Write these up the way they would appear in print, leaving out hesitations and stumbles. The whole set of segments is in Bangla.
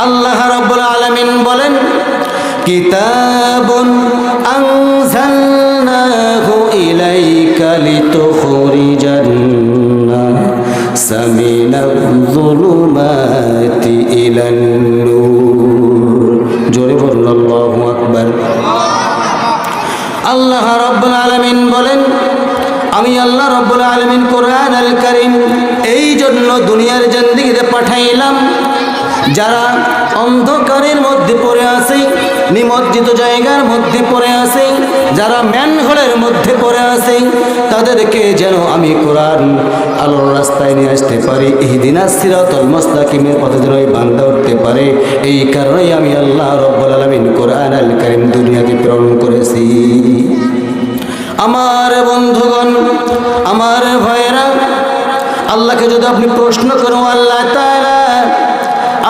আল্লাহ রাব্বুল আলামিন বলেন, কিতাবুন আনজালনাহু ইলাইকা লিতুখরিজান নাসা মিনাজ-যুলুমাতি ইলান-নূর। জোরে বলুন আল্লাহু আকবার। আল্লাহ রাব্বুল আলামিন বলেন, আমি আল্লাহ রাব্বুল আলামিন কোরআন আল কারীম এই জন্য দুনিয়ার জিন্দেগিতে পাঠাইলাম, যারা অন্ধকারের মধ্যে পড়ে আছে, নিমজ্জিত জায়গার মধ্যে পড়ে আছে, যারা ম্যানহোলের মধ্যে পড়ে আছে, তাদেরকে যেন আমি কোরআন আলোর রাস্তায় নিয়ে আসতে পারি, ইহদিনাস সিরাতাল মুস্তাকিমের পথে যেন এই বান্দা উঠতে পারে। এই কারণেই আমি আল্লাহ রাব্বুল আলামিন কোরআন আল কারীম দুনিয়াতে প্রেরণ করেছি। আমার বন্ধুগণ, আমার ভাইয়েরা, আল্লাহকে যদি আপনি প্রশ্ন করেন, আল্লাহ তাআলা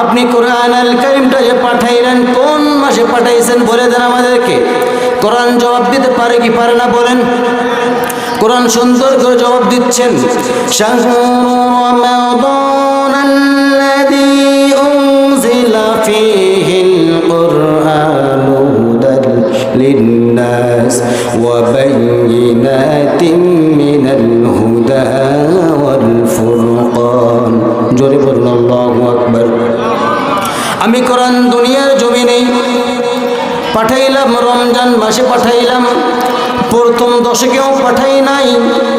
আপনি কোরআন আল কারীমটা যে পাঠাইলেন কোন মাসে পাঠাইছেন বলে দেন আমাদেরকে। কোরআন জবাব দিতে পারে কি পারে না বলেন? কোরআন সুন্দর করে জবাব দিচ্ছেন, শাহরু রমাদানাল্লাযী উনজিলা ফীহিল কুরআনু হুদাল লিন্নাস ওয়া বায়িনাতিন মিনাল হুদা ওয়াল ফুরকান। জোরে বলুন আল্লাহু আকবার। আমি কোরআন দুনিয়ার জমিনে পাঠাইলাম, রমজান মাসে পাঠাইলাম, প্রথম দশকেও পাঠাই নাই,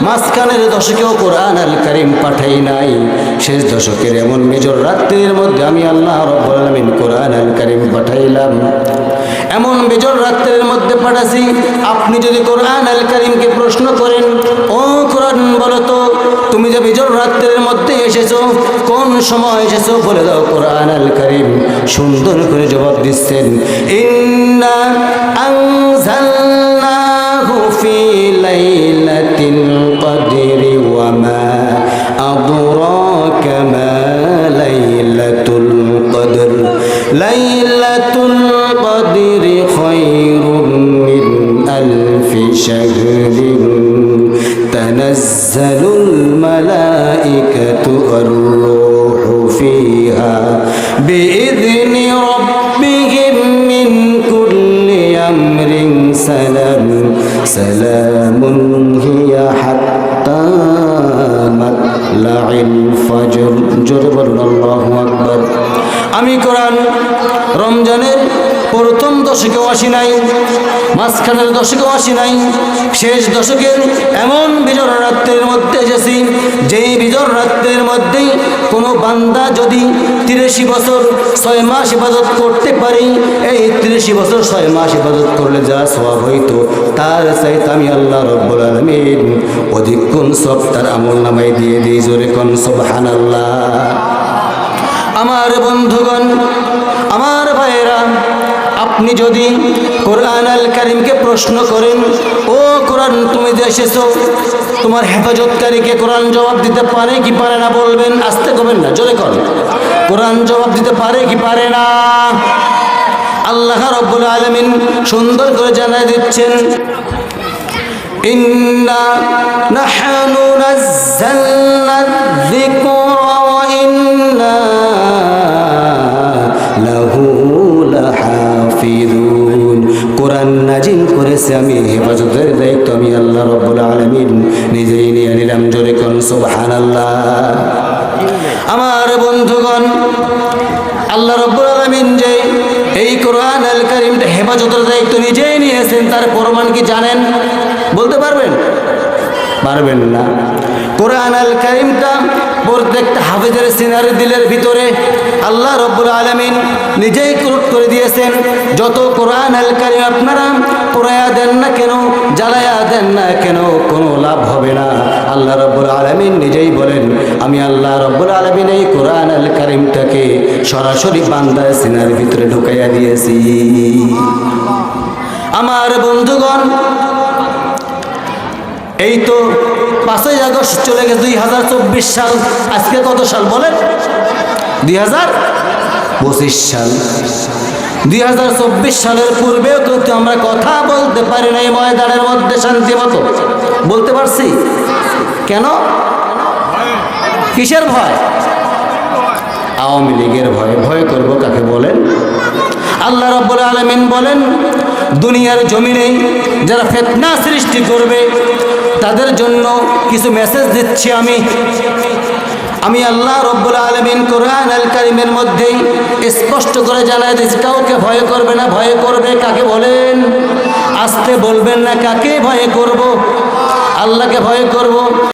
মাঝখানের দশকেও কোরআন আল কারীম পাঠাই নাই, শেষ দশকের এমন মেজর রাত্রির মধ্যে আমি আল্লাহ রাব্বুল আলামিন কোরআন আল কারীম পাঠাইলাম। এমন মেজর রাত্রির মধ্যে পাঠাছি, আপনি যদি কোরআন আল কারীমকে প্রশ্ন করেন, ও কোরআন বলো তো তুমি যে মেজর রাত্রির মধ্যে এসেছো, কোন সময় এসেছো বলে দাও। কোরআন আল কারীম সুন্দর করে জবাব দিচ্ছেন, ইন্না আনজালনাহু ফি লাইলাতিল কদরি ওয়া মা আদরাকা মা লাইলাতুল কদর। লাইলাতুল কদরি খায়রুম মিন আলফি শাহরিন তানাজ্জালুল মালাইকাতু ওয়ার-রূহু ফিহা বিইذনি রাব্বিহিম মিন কুল্লি আমরিন সালাম সালামুন হিয়া হাত্তা মাতলাইল ফজর। জোরে বলুন আল্লাহু আকবার। আমি কোরআন রমজানের প্রথম দশকেও আসি নাই, মাঝখানের দশকেও আসি নাই, শেষ দশকের এমন বিজর রাত্রের মধ্যে এসেছি, যেই বিজর রাত্রের মধ্যেই কোনো বান্দা যদি 83 বছর 6 মাস ইবাদত করতে পারি, এই 83 বছর 6 মাস ইবাদত করলে যা সওয়াব হইতো, তার চাইতে আমি আল্লাহ রাব্বুল আলামিন অধিক গুণ সব তার আমল নামায় দিয়ে দিই। জোরে কোন সুবহানাল্লাহ। আমার বন্ধুগণ, আমার ভাইয়েরা, আপনি যদি কোরআন আল কারীমকে প্রশ্ন করেন, ও কোরআন তুমি যে এসেছো, তোমার হেফাজতকারীকে কোরআন জবাব দিতে পারে কি পারে না বলবেন, আস্তে করবেন না, জোরে করেন। কোরআন জবাব দিতে পারে কি পারে না? আল্লাহ রাব্বুল আলামিন সুন্দর করে জানাই দিচ্ছেন, ইন্না নাহনু নাযালনা যিকরা ওয়া ইন্না লাহু লাহাফিজুন। কোরআন নাজিল করেছে আমি, হেফাজতের দায়িত্ব আমি আল্লাহ রাব্বুল আলামিন নিজেই নিয়ে নিলাম। জোরে কোন সুবহানাল্লাহ। আমার বন্ধুগণ, আল্লাহ রাব্বুল আলামিন যে এই কোরআন আল কারীমটা হেফাজতের দায়িত্ব নিজেই নিয়েছেন, তার প্রমাণ কি জানেন? বলতে পারবেন? পারবেন না। কোরআন আল কারীমটা প্রত্যেকটা হাফেজের সিনার দিলের ভিতরে আল্লাহ রাব্বুল আলামিন নিজেই কোট করে দিয়েছেন। যত কোরআন আল কারীম আপনারা পড়ায়া দেন না কেন, জ্বালায়া দেন না কেন, কোনো লাভ হবে না। আল্লাহ রাব্বুল আলামিন নিজেই বলেন, আমি আল্লাহ রাব্বুল আলামিন এই কোরআন আল কারীমটাকে সরাসরি বান্দার সিনার ভিতরে ঢুকাইয়া দিয়েছি। আমার বন্ধুগণ, এই তো 5ই আগস্ট চলে গেছে 2024 সাল। আজকে কত সাল বলেন? 2025 সাল। 2024 সালের পূর্বেও কিন্তু আমরা কথা বলতে পারি না এই ময়দানের মধ্যে শান্তি মতো। বলতে পারছি কেন? কিসের ভয়? আওয়ামী লীগের ভয়। ভয় করবো কাকে বলে? আলামিন বলেন, দুনিয়ার জমিনে যারা ফিতনা সৃষ্টি করবে তাদের জন্য কিছু মেসেজ দিচ্ছি আমি আল্লাহ রব্বুল আলামিন কোরআন আল কারীমের মধ্যেই স্পষ্ট করে জানায় দিয়েছি, কাউকে ভয় করবে না। ভয় করবে কাকে বলেন? আসতে বলবেন না, কাকে ভয় করব? আল্লাহকে ভয় করব।